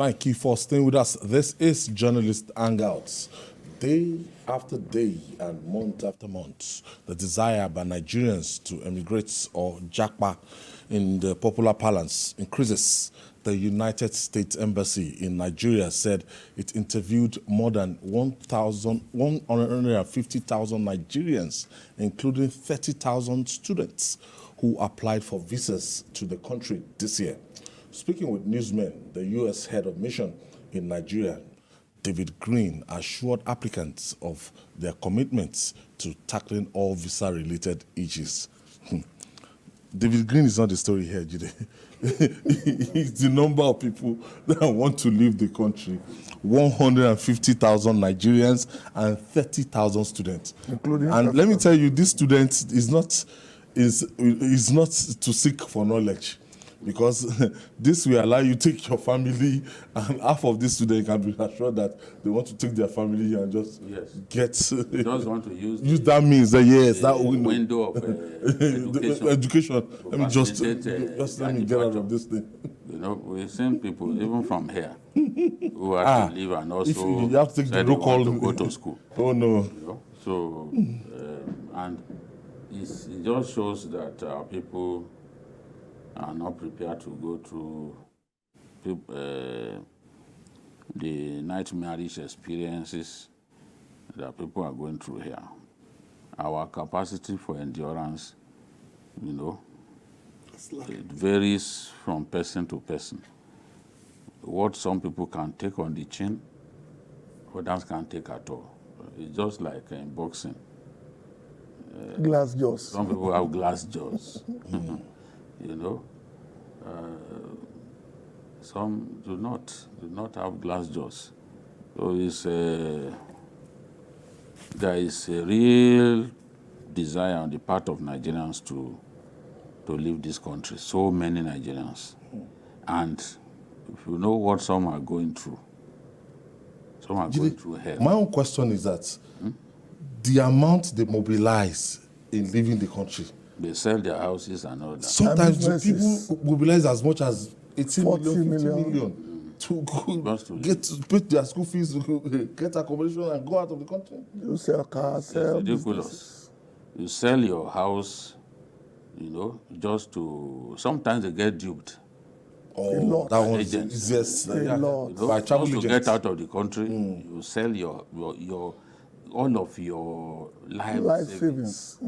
Thank you for staying with us. This is Journalist Hangouts. Day after day and month after month, the desire by Nigerians to emigrate or japa in the popular parlance increases. The United States Embassy in Nigeria said it interviewed more than 150,000 Nigerians, including 30,000 students who applied for visas to the country this year. Speaking with newsmen, the U.S. head of mission in Nigeria, David Greene, assured applicants of their commitments to tackling all visa-related issues. David Greene is not the story here, Jide. It's the number of people that want to leave the country. 150,000 Nigerians and 30,000 students. Including and let me tell you, this student is not to seek for knowledge. Because this will allow you to take your family, and half of this student can be assured that they want to take their family and just get. They just want to use that means that that window of education. Let me just let me get out of this thing. You know, we've seen people even from here who have to leave and also you have to take the roll call to go to school. Oh no! You know? So and it just shows that our people are not prepared to go through the nightmarish experiences that people are going through here. Our capacity for endurance, you know, it varies from person to person. What some people can take on the chin, others can't take at all. It's just like in boxing. Glass jaws. Some people have glass jaws. You know, some do not have glass jaws. So there is a real desire on the part of Nigerians to leave this country. So many Nigerians, and if you know what some are going through, some are going through hell. My own question is that the amount they mobilize in leaving the country. They sell their houses and all that. Sometimes people mobilize as much as 18 million, 50 million to pay their school fees, get accommodation, and go out of the country. You sell cars, sell ridiculous. Businesses. You sell your house, you know, just to. Sometimes they get duped. Oh, that one is yes. By travel agents. To get out of the country, you sell your all of your life savings.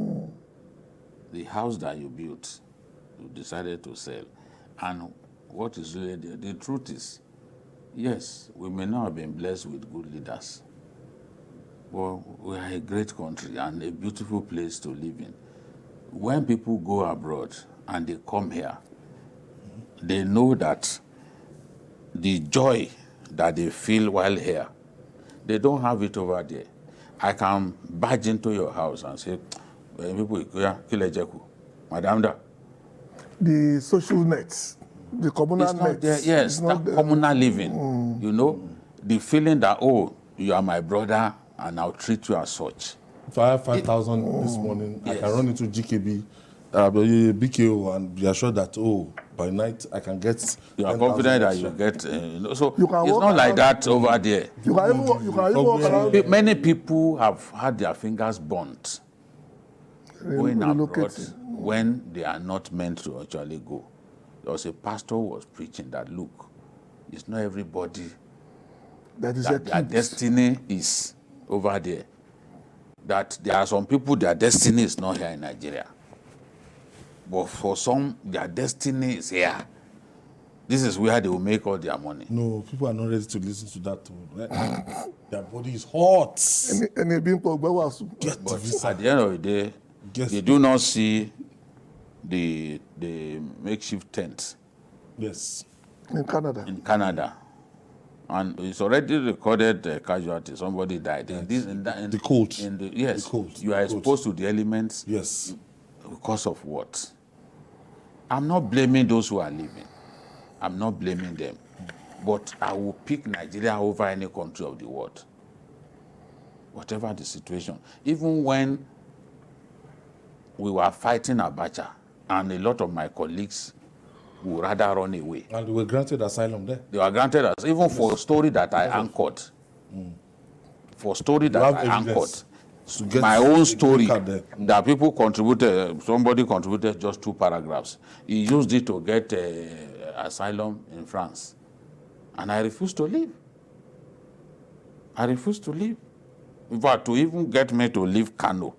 The house that you built, you decided to sell. And what is really the truth is, yes, we may not have been blessed with good leaders, but we are a great country and a beautiful place to live in. When people go abroad and they come here, they know that the joy that they feel while here, they don't have it over there. I can barge into your house and say, Madam, the social nets, the communal nets. Yes, that communal living. You know, the feeling that, oh, you are my brother and I'll treat you as such. If I have 5,000 this morning, I can run into GKB, BKO, and be assured that, by night I can get. You are confident that you get. So it's not like that over there. You can even walk around. Many people have had their fingers burnt going abroad when they are not meant to actually go. There was a pastor who was preaching that, look, it's not everybody that their destiny is over there. That there are some people, their destiny is not here in Nigeria. But for some, their destiny is here. This is where they will make all their money. No, people are not ready to listen to that. Their body is hot. But at the end of the day, they do not see the makeshift tent. Yes. In Canada. And it's already recorded casualty. Somebody died. Yes. The cold. Yes. The cold. You are exposed to the elements. Yes. Because of what? I'm not blaming those who are leaving. I'm not blaming them. But I will pick Nigeria over any country of the world. Whatever the situation. Even when we were fighting Abacha, and a lot of my colleagues would rather run away. And they were granted asylum there. They were granted us, even for a story that I anchored. For a story that I anchored. My own story that people contributed, somebody contributed just 2 paragraphs. He used it to get asylum in France. And I refused to leave. I refused to leave. In fact, to even get me to leave Kano,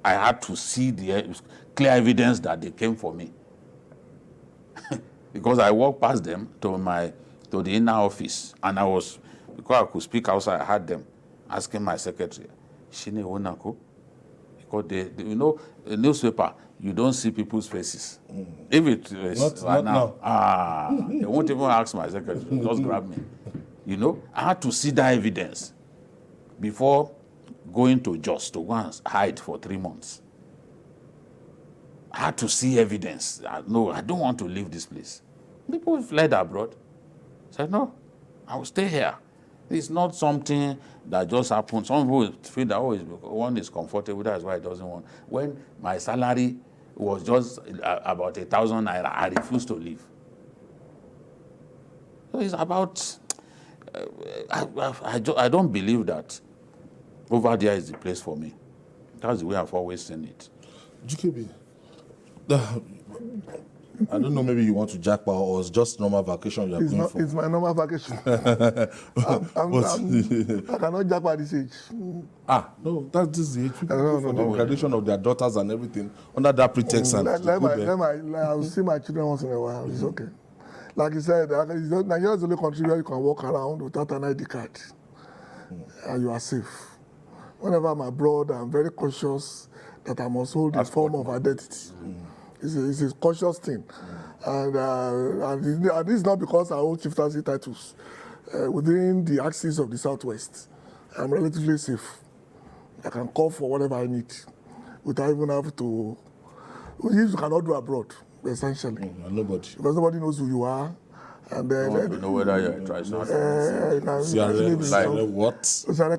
I had to see the clear evidence that they came for me. Because I walked past them to the inner office, and because I could speak outside, I had them asking my secretary, Shine Onako? Because you know, a newspaper, you don't see people's faces. If it is Not now. They won't even ask my secretary, just grab me. You know, I had to see that evidence before going to Jos to go and hide for 3 months. I had to see evidence. No, I don't want to leave this place. People fled abroad. I said, no, I will stay here. It's not something that just happened. Some people feel that, one is comfortable, that's why it doesn't want. When my salary was just about 1,000 naira, I refused to leave. So it's about, I don't believe that over there is the place for me. That's the way I've always seen it. GKB, I don't know, maybe you want to japa or it's just normal vacation you're going for. It's my normal vacation. I cannot japa at this age. No, this is the age. People go for the graduation of their daughters and everything under that pretext. I'll see my children once in a while. It's okay. Like you said, Nigeria is the only country where you can walk around without an ID card. And you are safe. Whenever I'm abroad, I'm very cautious that I must hold a form of identity. It's a cautious thing. And this is not because I hold chieftaincy titles. Within the axis of the Southwest, I'm relatively safe. I can call for whatever I need without even having to, which you cannot do abroad, essentially. Nobody. Because nobody knows who you are. And then you know whether you're a tricycle. What? You can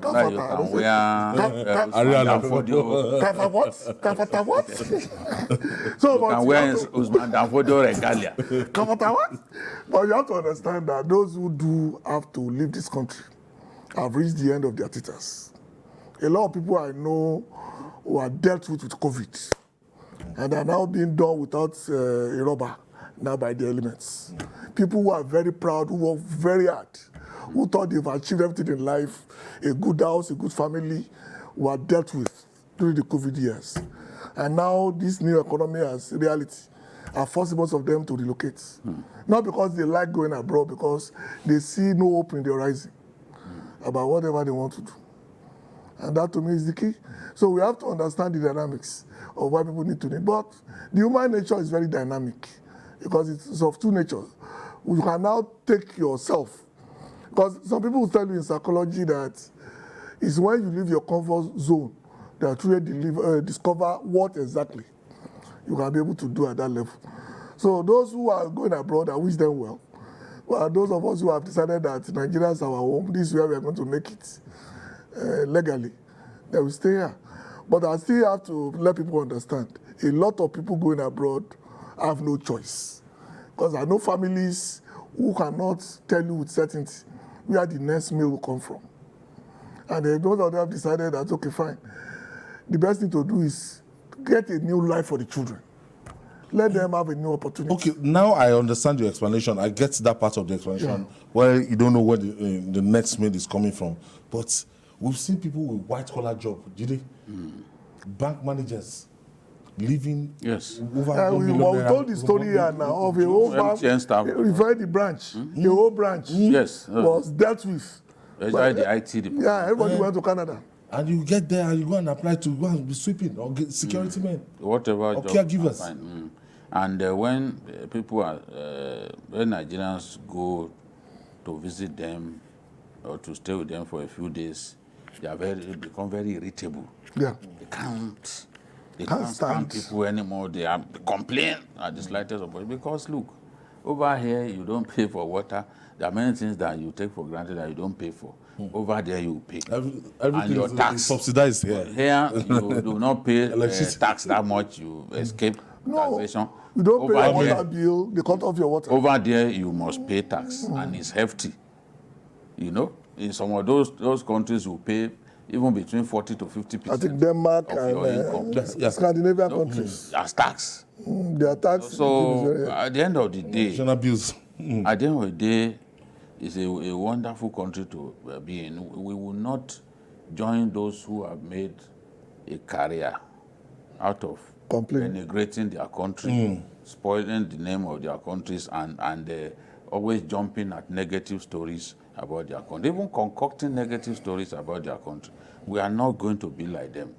wear what? So you can wear Usman Danfodio regalia. What? But you have to understand that those who do have to leave this country have reached the end of their teters. A lot of people I know who are dealt with COVID and are now being done without a rubber. Now by the elements. People who are very proud, who work very hard, who thought they've achieved everything in life, a good house, a good family, were dealt with during the COVID years. And now this new economy as reality are forcing most of them to relocate. Not because they like going abroad, because they see no hope in the horizon about whatever they want to do. And that to me is the key. So we have to understand the dynamics of why people need to need. But the human nature is very dynamic, because it's of two natures. You can now take yourself. Because some people will tell you in psychology that it's when you leave your comfort zone that you really discover what exactly you can be able to do at that level. So those who are going abroad, I wish them well. Well, those of us who have decided that Nigeria is our home, this is where we are going to make it legally, they will stay here. But I still have to let people understand, a lot of people going abroad have no choice. Because I know families who cannot tell you with certainty where the next meal will come from. And those of them have decided that, okay, fine. The best thing to do is get a new life for the children. Let them have a new opportunity. Okay, now I understand your explanation. I get that part of the explanation where you don't know where the next meal is coming from. But we've seen people with white-collar job, did they? Bank managers. Living over we told the story here now of a whole bank, the branch, the whole branch was dealt with. By the IT department. Yeah, everybody went to Canada. And you get there and you go and apply to go and be sweeping or get security men. Whatever or caregivers. And when people are, when Nigerians go to visit them or to stay with them for a few days, they become very irritable. Yeah. They can't stand people anymore. They complain at the slightest of it. Because look, over here you don't pay for water. There are many things that you take for granted that you don't pay for. Over there you pay. Everything your tax subsidized here. Here you do not pay tax that much. You escape taxation. You don't pay your Over water bill, they cut off your water. Over there, you must pay tax, and it's hefty. You know, in some of those countries, you pay even between 40 to 50%. I think Denmark of your income. and Scandinavian countries. As tax. Their tax. So at the end of the day, abuse. at the end of the day, it's a wonderful country to be in. We will not join those who have made a career out of denigrating their country, spoiling the name of their countries, and always jumping at negative stories about their country, even concocting negative stories about their country. We are not going to be like them,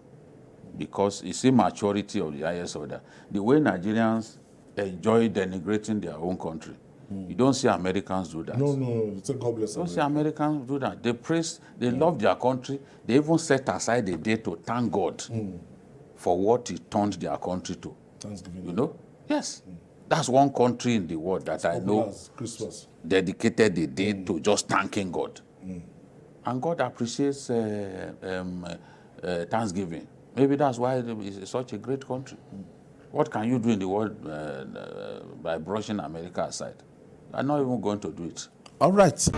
because it's immaturity of the highest order. The way Nigerians enjoy denigrating their own country, you don't see Americans do that. No, it's a God bless. You don't see Americans do that. They praise, they love their country. They even set aside a day to thank God for what He turned their country to. Thanksgiving. You know? Yes. That's one country in the world that I know Christmas dedicated a day to just thanking God. And God appreciates Thanksgiving. Maybe that's why it's such a great country. What can you do in the world by brushing America aside? I'm not even going to do it. All right.